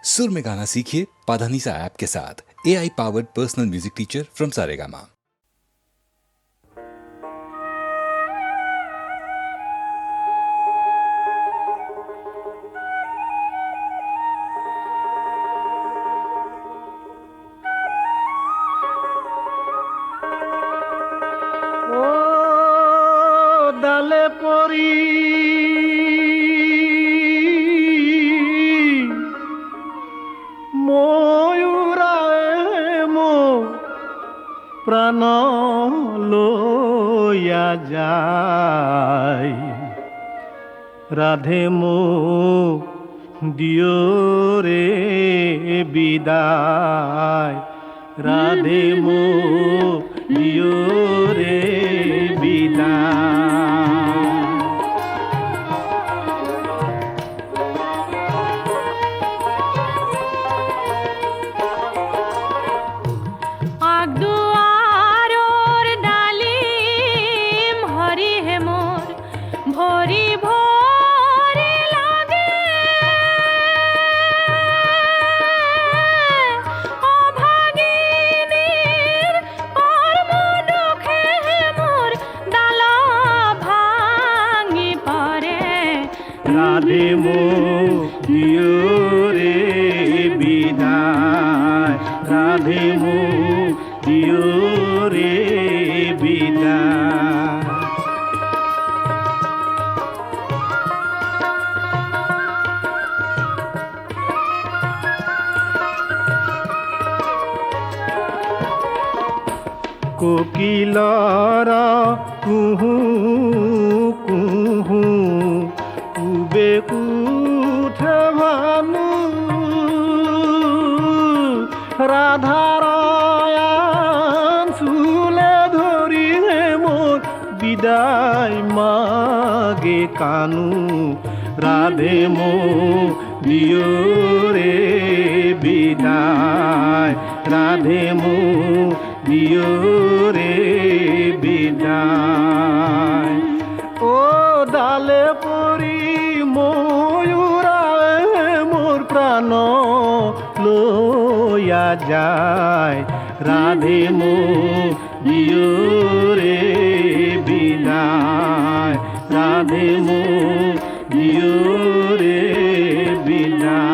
सुर में गाना सीखिए पाधानीसा ऐप के साथ। AI powered personal music teacher from Saregama. ডালে পরি ময়ূরায় মো প্রাণ লইয়া যায়, রাধে মো দিও রে বিদায়, রাধে মো দিও রে বিদায়। রাধে মো দিও রে বিদায়, রাধে মো দিও রে বিদায়। কোকিলর কুহু কুহু উবে উঠে ভানু, রাধার চুলে ধরি মোর বিদায় মাগে কানু, রাধে মো দিও রে বিদায়, রাধে মো দিও রে বিদায়। ও ডালে পরি ময়ূরায় মোর প্রাণ লইয়া যায়, রাধে মো দিও রে বিদায়, রাধে মো দিও রে বিদায়।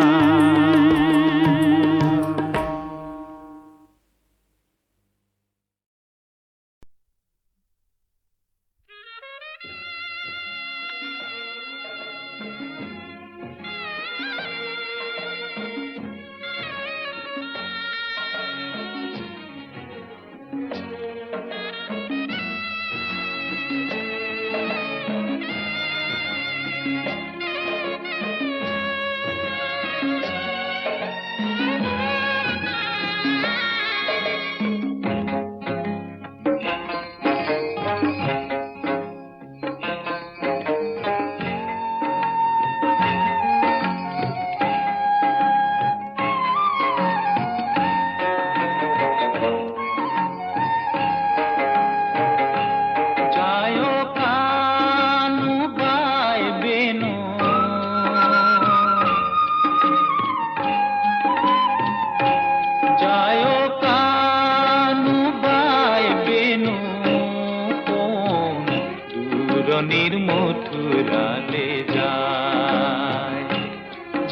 মথুরালে যায়,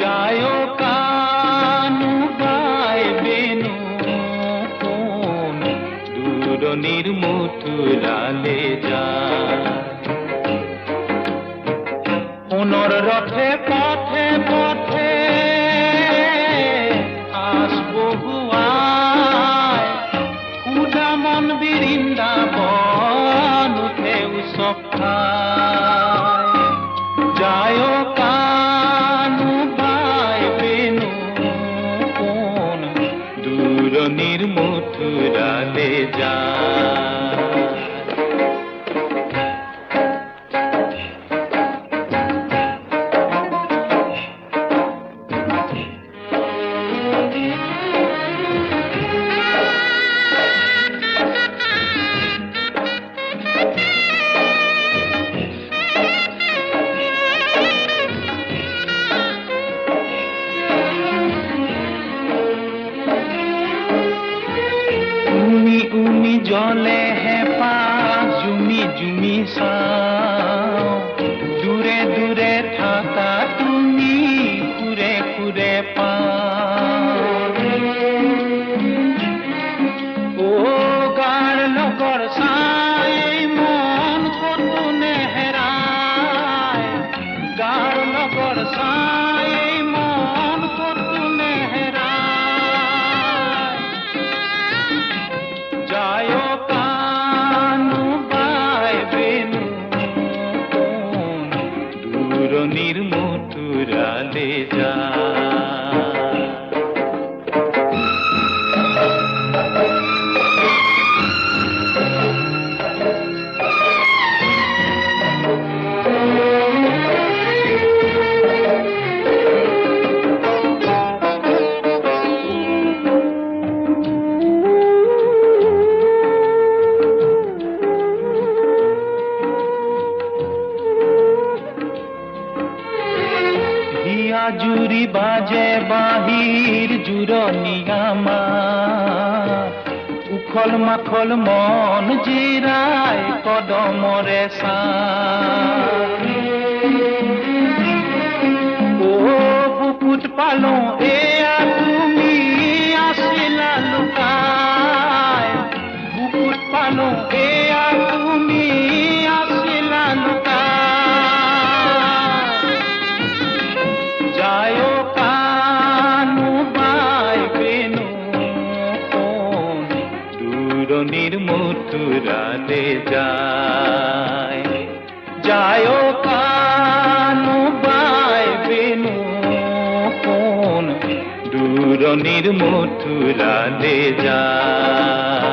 যায় কানু গায় বেনু কোন দূরণীর মথুরালে যায়। পুনর রথে পথে পথে আসবো হুয়ায়, উদামন বৃন্দাবন উঠে উৎসব খায়, যায় কানু গায় বেনু কোন দূরণীর মথুরালে যায়। গলে হেঁপাহ জুমি জুমি চাওঁ দূৰে দূৰে থাকা তুমি সুৰে সুৰে পাওঁ গাৰ লগৰ চাই মন কতো নেহেৰায় গাৰ লগৰ চাই মন কতো নেহেৰায় যায় কানু বাই বেনু কোন দূৰণিৰ মথুৰালে যায় জুৰি বাজে বাহিৰ জোৰণি আমাৰ উখল মাখল মন জিৰাই কদমৰে চাই বুকুত পালো এয়া তুমি আছিলা লুকাই বুকুত পালো এয়া তুমি আছিলা লুকাই যায় কানু বাই বেনু কোন দূৰণিৰ মথুৰালে যায় যায় কানু বাই বেনু কোন দূৰণিৰ মথুৰালে যায়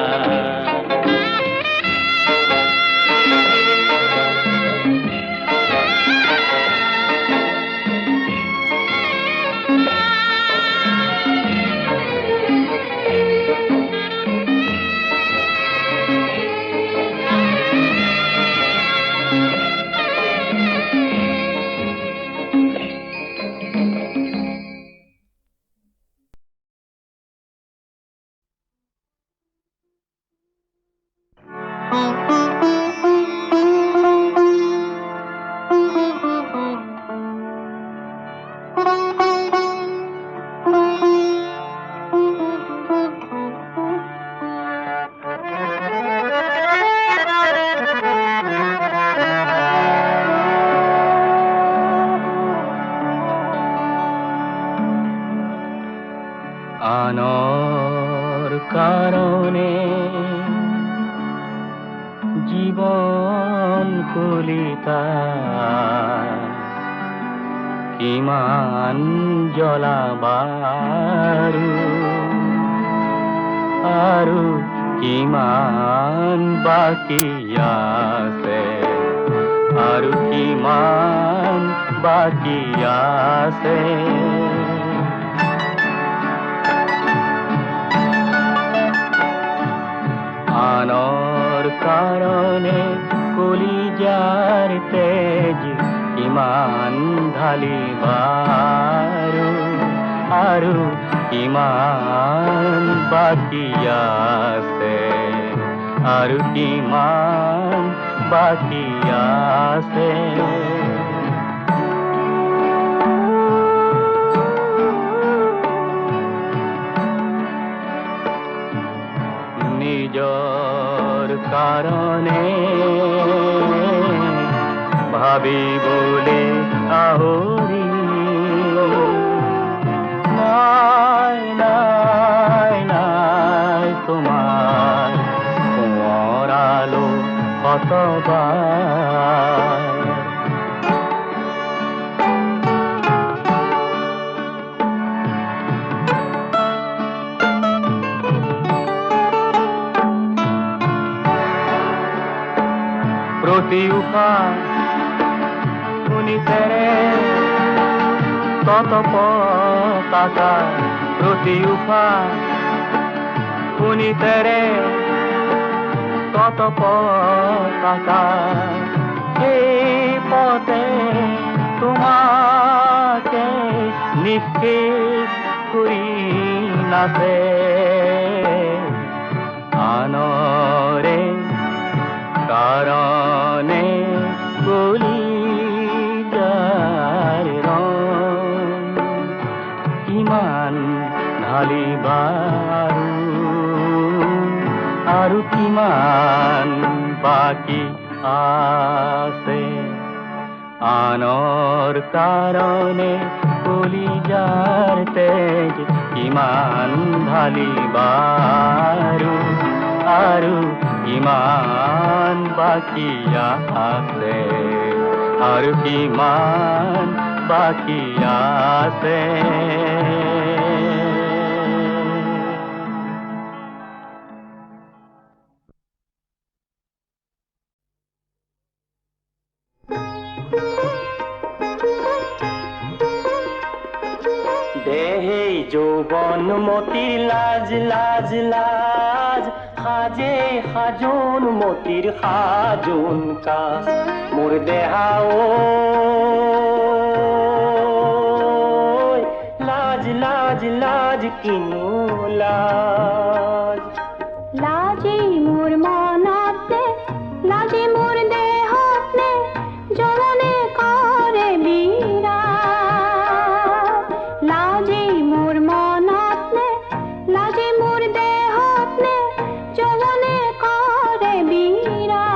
আনৰ কাৰণে জীৱন কলিতা কিমান জ্বলাবাৰু আৰু কিমান বাকী আছে আৰু কিমান বাকী আছে আনৰ কাৰণে কলিজাৰ তেজ কিমান ঢালিবাৰু আৰু কিমান বাকী আছে আৰু কিমান বাকী আছে নিজৰ কাৰণে ভাবিবলৈ আহৰি নাই নাই নাই তোমাৰ কোঁৱৰালো শতবাৰ প্ৰতি উষা শুনিতেৰে তত পতাকা প্ৰতি উষা শুনিতেৰে তত পতাকা এই পথে তোমাকে নিষ্কেষ কৰি নাচে আনৰ কিমান ঢালিবাৰু আৰু কিমান বাকী আছে আনৰ কাৰণে কলিজাৰ তেজ কিমান ঢালিবাৰু আৰু কিমান বাকী আছে আৰু কিমান বাকী আছে দেহে যৌবন মতিৰ লাজ লাজ লাজ সাজে সাজোন মতিৰ সাজোন কাজ মোৰ দেহাও লাজ লাজ লাজ কিনো লাজ লাজে মোৰ মনতে লাজে মোৰ দেহতে জননে কৰে বিৰাজ লাজে মোৰ মনতে লাজে মোৰ দেহতে জননে কৰে বিৰাজ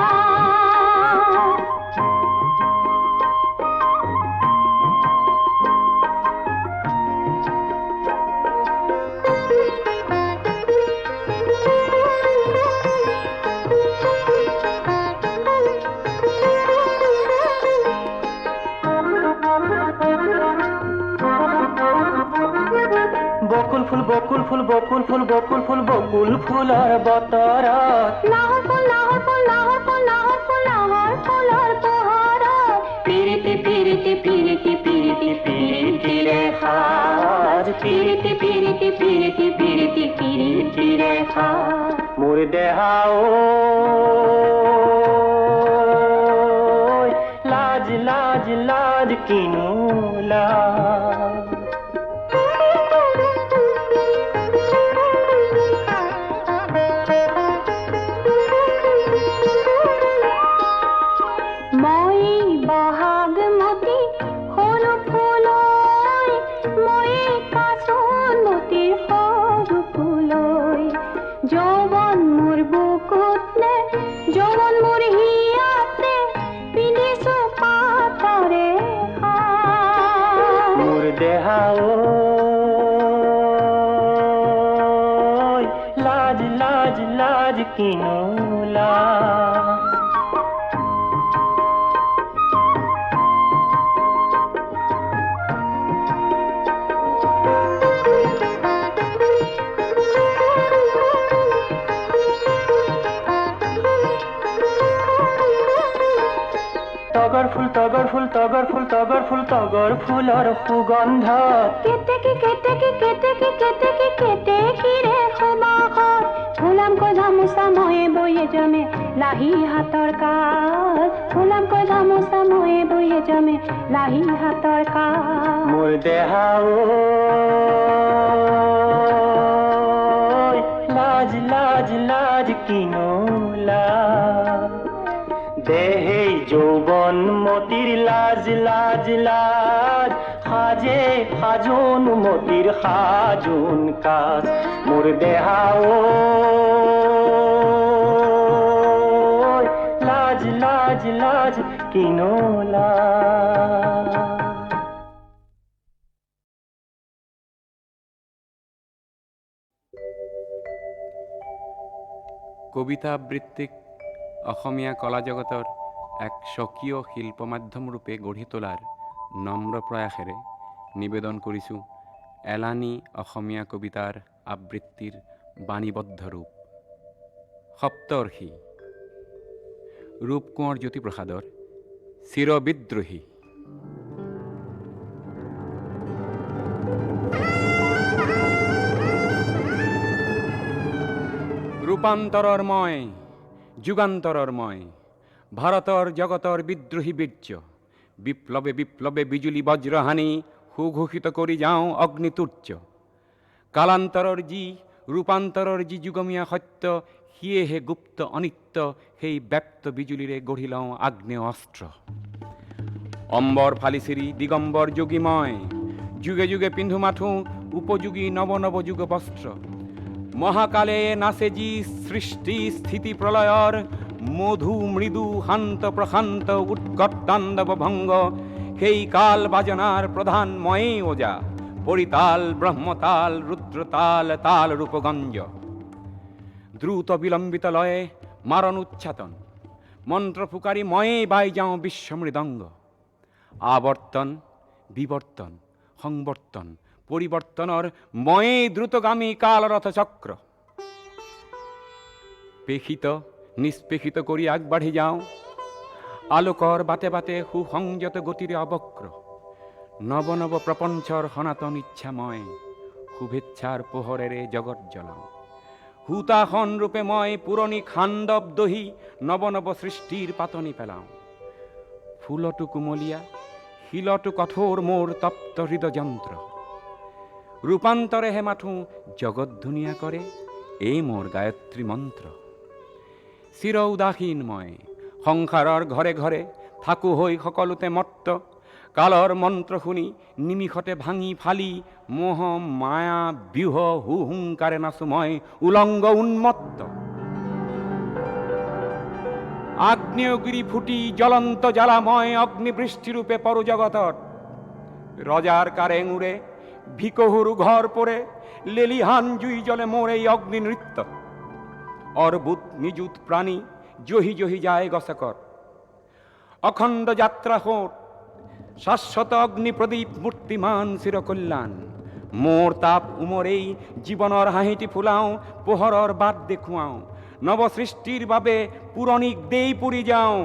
বকুল ফুল বকুল ফুল বকুল ফুল বকুল ফুল বকুল ফুলৰ বতৰত লাহৰ ফুল লাহৰ ফুল লাহৰ ফুল লাহৰ ফুল লাহৰ ফুলৰ পোহৰত পিৰিতি পিৰিতি পিৰিতি পিৰিতি পিৰিতিৰে সাজ পিৰিতি পিৰিতি পিৰিতি পিৰিতি পিৰিতিৰে সাজ মোৰ দেহাও লাজ লাজ লাজ কিনো লাজ মই বহাগ মতি সৰু ফুলৈ মই কাচোন মতিৰ সৰু ফুলৈ যৌৱন মোৰ বুকুত নে যৌৱন মোৰ হিয়াতে পিন্ধিছো পাতৰে সাজ মোৰ দেহাও লাজ লাজ লাজ কিনো লাজ তগৰ ফুল তগৰ ফুল তগৰ ফুল তগৰ ফুল তগৰ ফুলৰ সুগন্ধত কেতেকী কেতেকী কেতেকী কেতেকী কেতেকীৰে সুবাসত ফুলামকৈ গামোচা ময়ে বয়ে জমে লাহি হাতৰ কাজ ফুলামকৈ গামোচা ময়ে বয়ে জমে লাহি হাতৰ কাজ মোৰ দেহাও লাজ লাজ লাজ কিনো লাজ দেহে যৌবন মতিৰ লাজ লাজ লাজ সাজে সাজোন মতিৰ সাজোন কাজ মোৰ দেহাও লাজ লাজ লাজ কিনো লাজ কবিতা আবৃত্তিক অসমীয়া কলা জগতৰ এক স্বকীয় শিল্প মাধ্যম ৰূপে গঢ়ি তোলাৰ নম্ৰ প্ৰয়াসেৰে নিবেদন কৰিছোঁ এলানি অসমীয়া কবিতাৰ আবৃত্তিৰ বাণীবদ্ধ ৰূপ সপ্তৰ্ষি ৰূপ কোঁৱৰ জ্যোতিপ্ৰসাদৰ চিৰবিদ্ৰোহী। ৰূপান্তৰৰ মই যুগান্তৰৰ মই ভাৰতৰ জগতৰ বিদ্ৰোহী বীৰ্য বিপ্লৱে বিপ্লৱে বিজুলী বজ্ৰহানি সুঘোষিত কৰি যাওঁ অগ্নিতুৰ্য কালান্তৰৰ যি ৰূপান্তৰৰ যি যুগমীয়া সত্য সিয়েহে গুপ্ত অনিত্য সেই ব্যক্ত বিজুলীৰে গঢ়ি লওঁ আগ্নেয় অস্ত্ৰ অম্বৰ ফালিচিৰি দিগম্বৰ যোগী মই যুগে যুগে পিন্ধো মাথো উপযোগী নব নব যুগ বস্ত্র। মহাকালে নাসেজি সৃষ্টি স্থিতি প্রলয়র, মধু মৃদু শান্ত প্রশান্ত উৎকটাণ্ডব ভঙ্গ, সেই কাল বাজনার প্রধান ময়ে ওজা, পরিতাল ব্রহ্মতাল রুদ্রতাল তাল রূপগঞ্জ। দ্রুত বিলম্বিত লয়ে মারণ উচ্ছাতন, মন্ত্র ফুকারি ময়ে বাই যাও বিশ্ব মৃদঙ্গ। আবর্তন বিবর্তন সংবর্তন পৰিবৰ্তনৰ ময়ে দ্ৰুতগামী কালৰথ চক্ৰ। পেশিত নিষ্পেষিত কৰি আগবাঢ়ি যাওঁ, আলোকৰ বাটে বাটে সুসংযত গতিৰে অবক্ৰ। নৱ নৱ প্ৰপঞ্চৰ সনাতন ইচ্ছাময়, শুভেচ্ছাৰ পোহৰেৰে জগত জ্বলাওঁ। হুতাসন ৰূপে মই পুৰণি খাণ্ডৱ দহি, নৱ নৱ সৃষ্টিৰ পাতনি পেলাওঁ। ফুলতো কুমলীয়া শিলতো কঠোৰ মোৰ তপ্ত হৃদযন্ত্ৰ, ৰূপান্তৰেহে মাথো জগত ধুনীয়া কৰে এই মোৰ গায়ত্ৰী মন্ত্ৰ। চিৰ উদাসীন মই সংসাৰৰ ঘৰে ঘৰে থাকো হৈ সকলোতে মত্ত, কালৰ মন্ত্ৰ শুনি নিমিষতে ভাঙি ফালি মোহ মায়া বিহ হুহুংকাৰে নাচো মই উলংগ উন্মত্ত। আগ্নেয়গিরি ফুটি জ্বলন্ত জ্বালাময় অগ্নিবৃষ্টিরূপে পরজগতত, রজার কারেং উড়ে ভিকহুরু ঘর পরে লেলিহান জুই জলে মোর এই অগ্নি নৃত্য। অর্বুত নিযুত প্রাণী জহি জহি যায় গসকর, অখণ্ড যাত্রা হোট শাশ্বত অগ্নি প্রদীপ মূর্তিমান চিরকল্যাণ। মোর তাপ উমরেই জীবনৰ হাঁহিটি ফুলাওঁ, পোহৰৰ বাট দেখুৱাওঁ। নৱসৃষ্টিৰ বাবে পুৰণিক দেই পুৰি যাওঁ,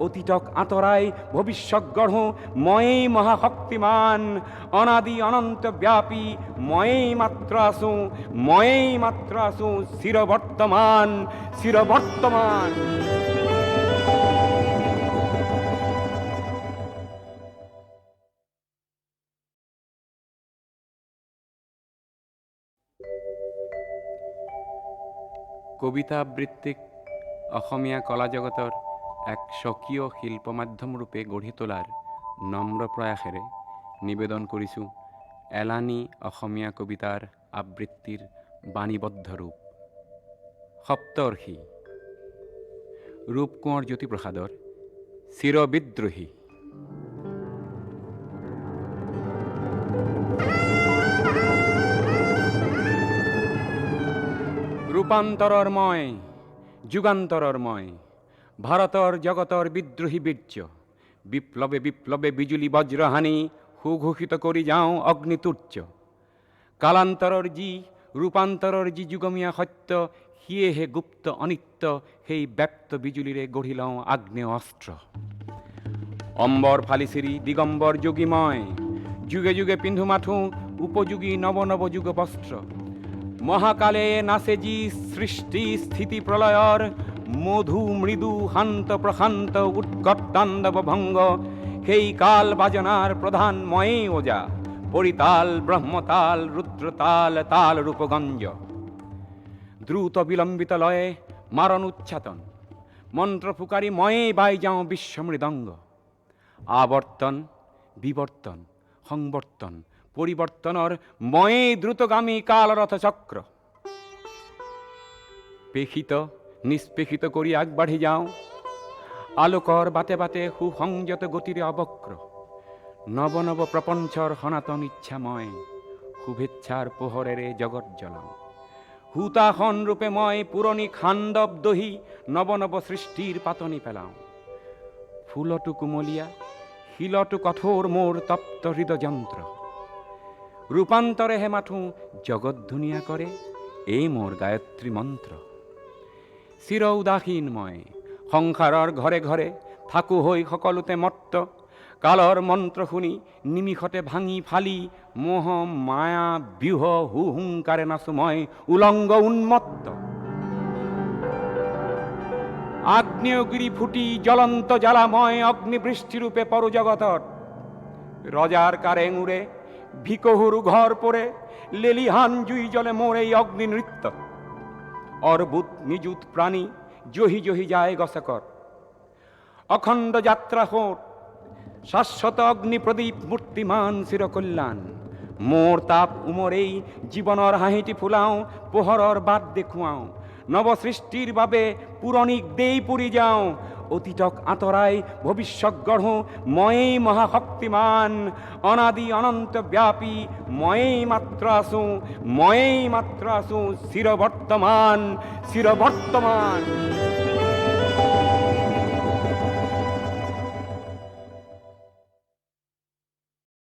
অতীতক আঁতৰাই ভৱিষ্যত গঢ়ো ময়েই মহাশক্তিমান। অনাদি অনন্ত ব্যাপী ময়েই মাত্ৰ আছো, ময়েই মাত্ৰ আছো চিৰবৰ্তমান চিৰবৰ্তমান। কবিতা আবৃত্তিক অসমীয়া কলা জগতৰ এক স্বকীয় শিল্প মাধ্যম ৰূপে গঢ়ি তোলাৰ নম্ৰ প্ৰয়াসেৰে নিবেদন কৰিছোঁ এলানি অসমীয়া কবিতাৰ আবৃত্তিৰ বাণীবদ্ধ ৰূপ সপ্তৰ্ষি, ৰূপ কোঁৱৰ জ্যোতিপ্ৰসাদৰ চিৰবিদ্ৰোহী। ৰূপান্তৰৰ মই যুগান্তৰৰ মই, ভাৰতৰ জগতৰ বিদ্ৰোহী বীৰ্য, বিপ্লৱে বিপ্লৱে বিজুলী বজ্ৰহানি, সুঘোষিত কৰি যাওঁ অগ্নিতুৰ্য। কালান্তৰৰ যি ৰূপান্তৰৰ যি যুগমীয়া সত্য, সিয়েহে গুপ্ত অনিত্য, সেই ব্যক্ত বিজুলীৰে গঢ়ি লওঁ আগ্নেয় অস্ত্ৰ। অম্বৰ ফালিচিৰি দিগম্বৰ যোগী মই, যুগে যুগে পিন্ধো মাথো উপযোগী নৱ নৱ যুগ বস্ত্ৰ। মহাকালে নাচেজি সৃষ্টি স্থিতি প্ৰলয়ৰ, মধু মৃদু শান্ত প্ৰশান্ত উৎকটাণ্ডব ভঙ্গ, সেই কাল বাজনাৰ প্ৰধান ময়ে ওজা, পরিতাল ব্রহ্মতাল রুদ্রতাল তাল রূপগঞ্জ। দ্রুত বিলম্বিত লয়ে মারণ উচ্ছাতন, মন্ত্র ফুকারি ময়ে বাই যাও বিশ্ব মৃদঙ্গ। আবর্তন বিবর্তন সংবর্তন পৰিবৰ্তনৰ ময়ে দ্ৰুতগামী কালৰথ চক্ৰ। পেশিত নিষ্পেষিত কৰি আগবাঢ়ি যাওঁ, আলোকৰ বাটে বাটে সুসংযত গতিৰে অবক্ৰ। নৱ নৱ প্ৰপঞ্চৰ সনাতন ইচ্ছাময়, শুভেচ্ছাৰ পোহৰেৰে জগত জ্বলাওঁ। হুতাসন ৰূপে মই পুৰণি খাণ্ডৱ দহি, নৱ নৱ সৃষ্টিৰ পাতনি পেলাওঁ। ফুলতো কুমলীয়া শিলতো কঠোৰ মোৰ তপ্ত হৃদযন্ত্ৰ, ৰূপান্তৰেহে মাথো জগত ধুনীয়া কৰে এই মোৰ গায়ত্ৰী মন্ত্ৰ। চিৰ উদাসীন মই সংসাৰৰ ঘৰে ঘৰে থাকো হৈ সকলোতে মত্ত, কালৰ মন্ত্ৰ শুনি নিমিষতে ভাঙি ফালি মোহ মায়া বিহ হুহুংকাৰে নাচো মই উলংগ উন্মত্ত। আগ্নেয়গিরি ফুটি জ্বলন্ত জ্বালাময় অগ্নিবৃষ্টিরূপে পরজগতত, রজার কারেং উড়ে ভিকহুরু ঘর পরে লেলিহান জুই জলে মোর এই অগ্নি নৃত্য। অর্বুত নিযুত প্রাণী জহি জহি যায় গসকর, অখণ্ড যাত্রা হোট শাশ্বত অগ্নি প্রদীপ মূর্তিমান চিরকল্যাণ। মোৰ তাপ উমৰেই জীৱনৰ হাঁহিটি ফুলাওঁ পোহৰৰ বাট দেখুৱাওঁ নৱসৃষ্টিৰ বাবে পুৰণিক দেই পুৰি যাওঁ অতীতক আঁতৰাই ভৱিষ্যত গঢ়োঁ ময়েই মহাশক্তিমান অনাদি অনন্ত ব্যাপী ময়েই মাত্ৰ আছোঁ চিৰবৰ্তমান